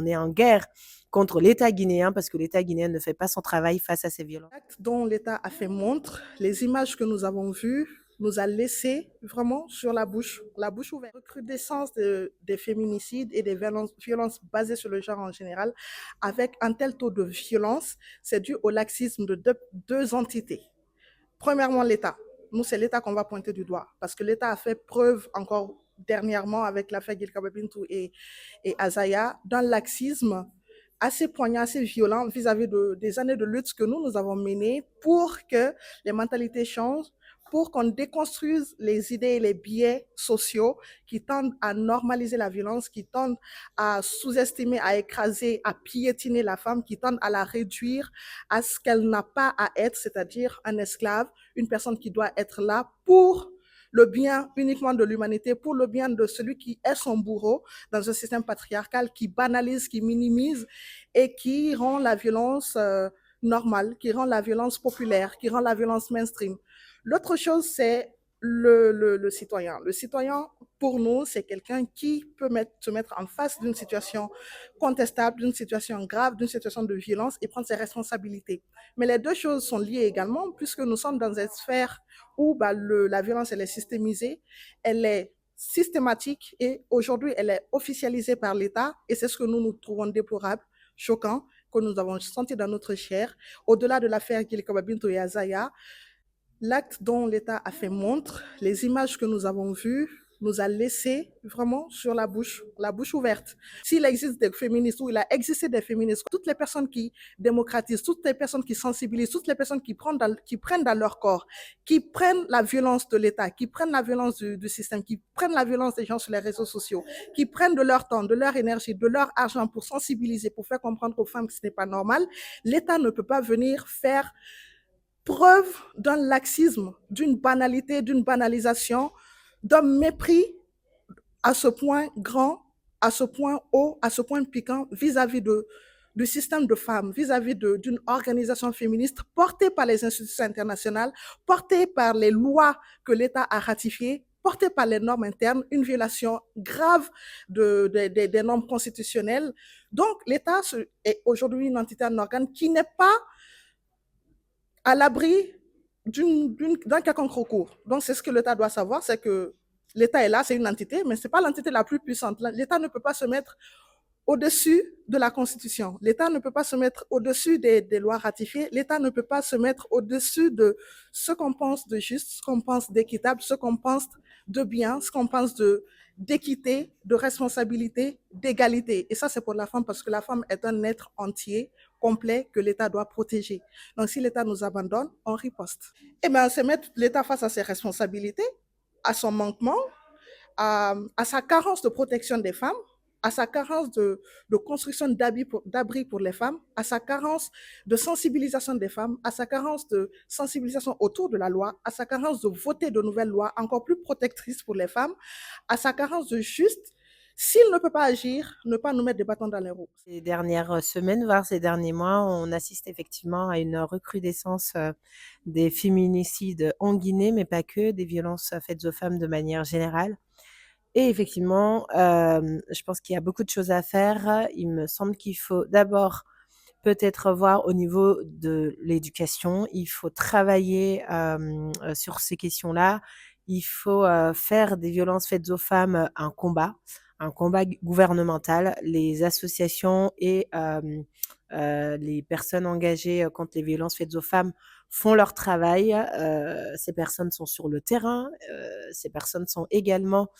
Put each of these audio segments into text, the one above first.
On est en guerre contre l'État guinéen parce que l'État guinéen ne fait pas son travail face à ces violences. L'acte dont l'État a fait montre, les images que nous avons vues, nous a laissé vraiment sur la bouche ouverte. La recrudescence des féminicides et des violences basées sur le genre en général, avec un tel taux de violence, c'est dû au laxisme de deux entités. Premièrement, l'État. Nous, c'est l'État qu'on va pointer du doigt, parce que l'État a fait preuve encore dernièrement avec l'affaire Gilkaba Bintou et Azaya d'un laxisme assez poignant, assez violent vis-à-vis des années de lutte que nous avons menées pour que les mentalités changent, pour qu'on déconstruise les idées et les biais sociaux qui tendent à normaliser la violence, qui tendent à sous-estimer, à écraser, à piétiner la femme, qui tendent à la réduire à ce qu'elle n'a pas à être, c'est-à-dire un esclave, une personne qui doit être là pour le bien uniquement de l'humanité, pour le bien de celui qui est son bourreau dans un système patriarcal qui banalise, qui minimise et qui rend la violence normale, qui rend la violence populaire, qui rend la violence mainstream. L'autre chose, c'est le citoyen. Le citoyen, pour nous, c'est quelqu'un qui peut se mettre en face d'une situation contestable, d'une situation grave, d'une situation de violence et prendre ses responsabilités. Mais les deux choses sont liées également, puisque nous sommes dans une sphère où la violence, elle est systémisée, elle est systématique et aujourd'hui, elle est officialisée par l'État et c'est ce que nous trouvons déplorable, choquant, que nous avons senti dans notre chair. Au-delà de l'affaire Gilkaba Bintou et Azaya, l'acte dont l'État a fait montre, les images que nous avons vues, nous a laissé vraiment sur la bouche ouverte. S'il existe des féministes ou il a existé des féministes, toutes les personnes qui démocratisent, toutes les personnes qui sensibilisent, toutes les personnes qui prennent dans leur corps, qui prennent la violence de l'État, qui prennent la violence du système, qui prennent la violence des gens sur les réseaux sociaux, qui prennent de leur temps, de leur énergie, de leur argent pour sensibiliser, pour faire comprendre aux femmes que ce n'est pas normal, l'État ne peut pas venir faire preuve d'un laxisme, d'une banalité, d'une banalisation, d'un mépris à ce point grand, à ce point haut, à ce point piquant vis-à-vis du système de femmes, vis-à-vis d'une organisation féministe portée par les institutions internationales, portée par les lois que l'État a ratifiées, portée par les normes internes, une violation grave des normes constitutionnelles. Donc, l'État est aujourd'hui une entité, un organe qui n'est pas à l'abri d'un quelconque recours. Donc, c'est ce que l'État doit savoir, c'est que l'État est là, c'est une entité, mais ce n'est pas l'entité la plus puissante. L'État ne peut pas se mettre au-dessus de la Constitution. L'État ne peut pas se mettre au-dessus des lois ratifiées. L'État ne peut pas se mettre au-dessus de ce qu'on pense de juste, ce qu'on pense d'équitable, ce qu'on pense de bien, ce qu'on pense d'équité, de responsabilité, d'égalité. Et ça, c'est pour la femme parce que la femme est un être entier, complet, que l'État doit protéger. Donc, si l'État nous abandonne, on riposte. Eh bien, c'est mettre l'État face à ses responsabilités, à son manquement, à sa carence de protection des femmes, à sa carence de construction d'abris pour les femmes, à sa carence de sensibilisation des femmes, à sa carence de sensibilisation autour de la loi, à sa carence de voter de nouvelles lois encore plus protectrices pour les femmes, à sa carence de juste, s'il ne peut pas agir, ne pas nous mettre des bâtons dans les roues. Ces dernières semaines, voire ces derniers mois, on assiste effectivement à une recrudescence des féminicides en Guinée, mais pas que, des violences faites aux femmes de manière générale. Et effectivement, je pense qu'il y a beaucoup de choses à faire. Il me semble qu'il faut d'abord peut-être voir au niveau de l'éducation. Il faut travailler sur ces questions-là. Il faut faire des violences faites aux femmes un combat gouvernemental. Les associations et les personnes engagées contre les violences faites aux femmes font leur travail. Ces personnes sont sur le terrain. Ces personnes sont également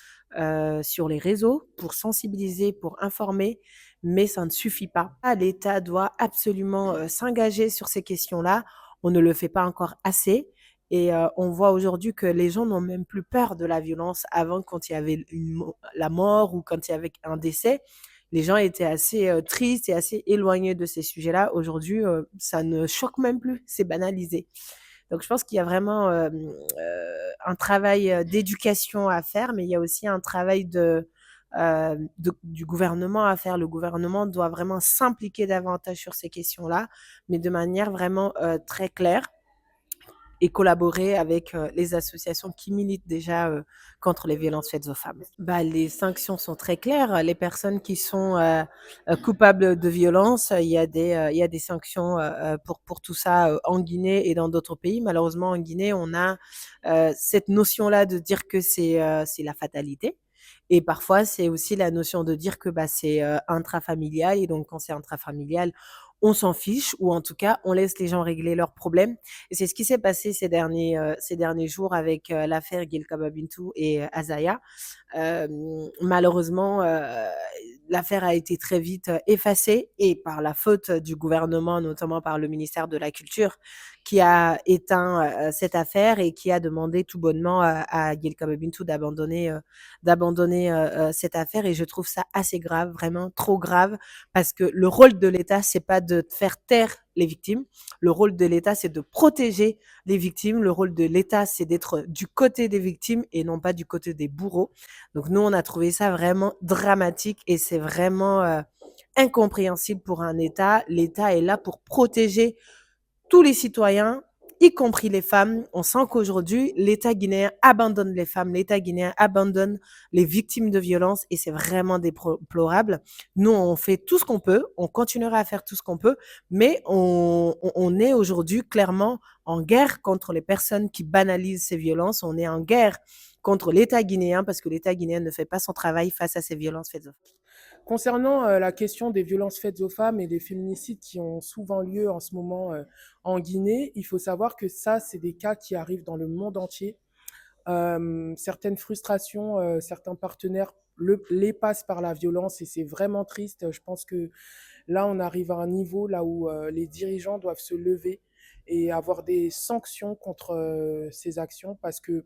sur les réseaux pour sensibiliser, pour informer, mais ça ne suffit pas. L'État doit absolument s'engager sur ces questions-là. On ne le fait pas encore assez. Et on voit aujourd'hui que les gens n'ont même plus peur de la violence. Avant, quand il y avait la mort ou quand il y avait un décès, les gens étaient assez tristes et assez éloignés de ces sujets-là. Aujourd'hui, ça ne choque même plus, c'est banalisé. Donc je pense qu'il y a vraiment un travail d'éducation à faire, mais il y a aussi un travail du gouvernement à faire. Le gouvernement doit vraiment s'impliquer davantage sur ces questions-là, mais de manière vraiment très claire. et collaborer avec les associations qui militent déjà contre les violences faites aux femmes. Bah, les sanctions sont très claires. Les personnes qui sont coupables de violences, il y a des sanctions pour tout ça en Guinée et dans d'autres pays. Malheureusement, en Guinée, on a cette notion-là de dire que c'est la fatalité. Et parfois, c'est aussi la notion de dire que bah, c'est intrafamilial. Et donc, quand c'est intrafamilial, on s'en fiche ou en tout cas, on laisse les gens régler leurs problèmes. Et c'est ce qui s'est passé ces derniers jours avec l'affaire Gil Kababintou et Azaya. Malheureusement, l'affaire a été très vite effacée et par la faute du gouvernement, notamment par le ministère de la Culture, qui a éteint cette affaire et qui a demandé tout bonnement à Gil Kababintou d'abandonner cette affaire. Et je trouve ça assez grave, vraiment trop grave, parce que le rôle de l'État, c'est pas de faire taire les victimes. Le rôle de l'État, c'est de protéger les victimes. Le rôle de l'État, c'est d'être du côté des victimes et non pas du côté des bourreaux. Donc nous, on a trouvé ça vraiment dramatique et c'est vraiment incompréhensible pour un État. L'État est là pour protéger tous les citoyens, y compris les femmes. On sent qu'aujourd'hui, l'État guinéen abandonne les femmes, l'État guinéen abandonne les victimes de violences et c'est vraiment déplorable. Nous, on fait tout ce qu'on peut, on continuera à faire tout ce qu'on peut, mais on est aujourd'hui clairement en guerre contre les personnes qui banalisent ces violences. On est en guerre contre l'État guinéen parce que l'État guinéen ne fait pas son travail face à ces violences faites aux femmes. Concernant la question des violences faites aux femmes et des féminicides qui ont souvent lieu en ce moment en Guinée, il faut savoir que ça, c'est des cas qui arrivent dans le monde entier. Certaines frustrations, certains partenaires les passent par la violence et c'est vraiment triste. Je pense que là, on arrive à un niveau là où les dirigeants doivent se lever et avoir des sanctions contre ces actions parce que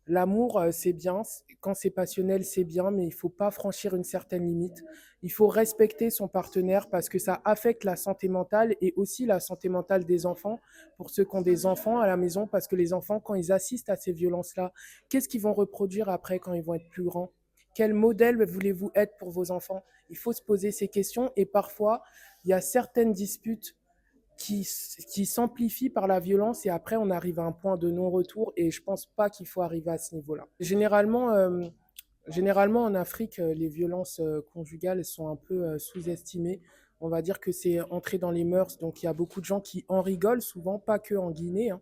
l'amour, c'est bien, quand c'est passionnel, c'est bien, mais il faut pas franchir une certaine limite. Il faut respecter son partenaire parce que ça affecte la santé mentale et aussi la santé mentale des enfants, pour ceux qui ont des enfants à la maison, parce que les enfants, quand ils assistent à ces violences-là, qu'est-ce qu'ils vont reproduire après quand ils vont être plus grands? Quel modèle voulez-vous être pour vos enfants? Il faut se poser ces questions et parfois, il y a certaines disputes qui s'amplifie par la violence et après on arrive à un point de non-retour et je pense pas qu'il faut arriver à ce niveau-là. Généralement en Afrique, les violences conjugales sont un peu sous-estimées. On va dire que c'est entré dans les mœurs, donc il y a beaucoup de gens qui en rigolent souvent, pas que en Guinée, hein.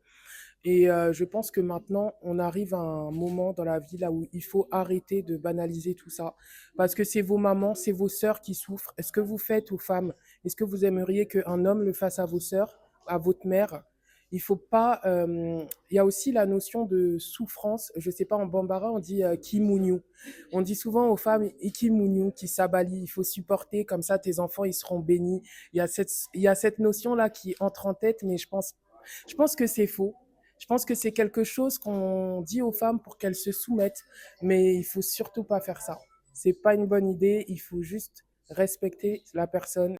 Et je pense que maintenant, on arrive à un moment dans la vie là où il faut arrêter de banaliser tout ça. Parce que c'est vos mamans, c'est vos sœurs qui souffrent. Est-ce que vous faites aux femmes? Est-ce que vous aimeriez qu'un homme le fasse à vos sœurs, à votre mère? Il faut pas. Il y a aussi la notion de souffrance. Je sais pas, en bambara, on dit kimouniou. On dit souvent aux femmes ikimouniou, qui s'abalient. Il faut supporter, comme ça tes enfants ils seront bénis. Il y a cette notion-là qui entre en tête, mais je pense que c'est faux. Je pense que c'est quelque chose qu'on dit aux femmes pour qu'elles se soumettent, mais il faut surtout pas faire ça. C'est pas une bonne idée. Il faut juste respecter la personne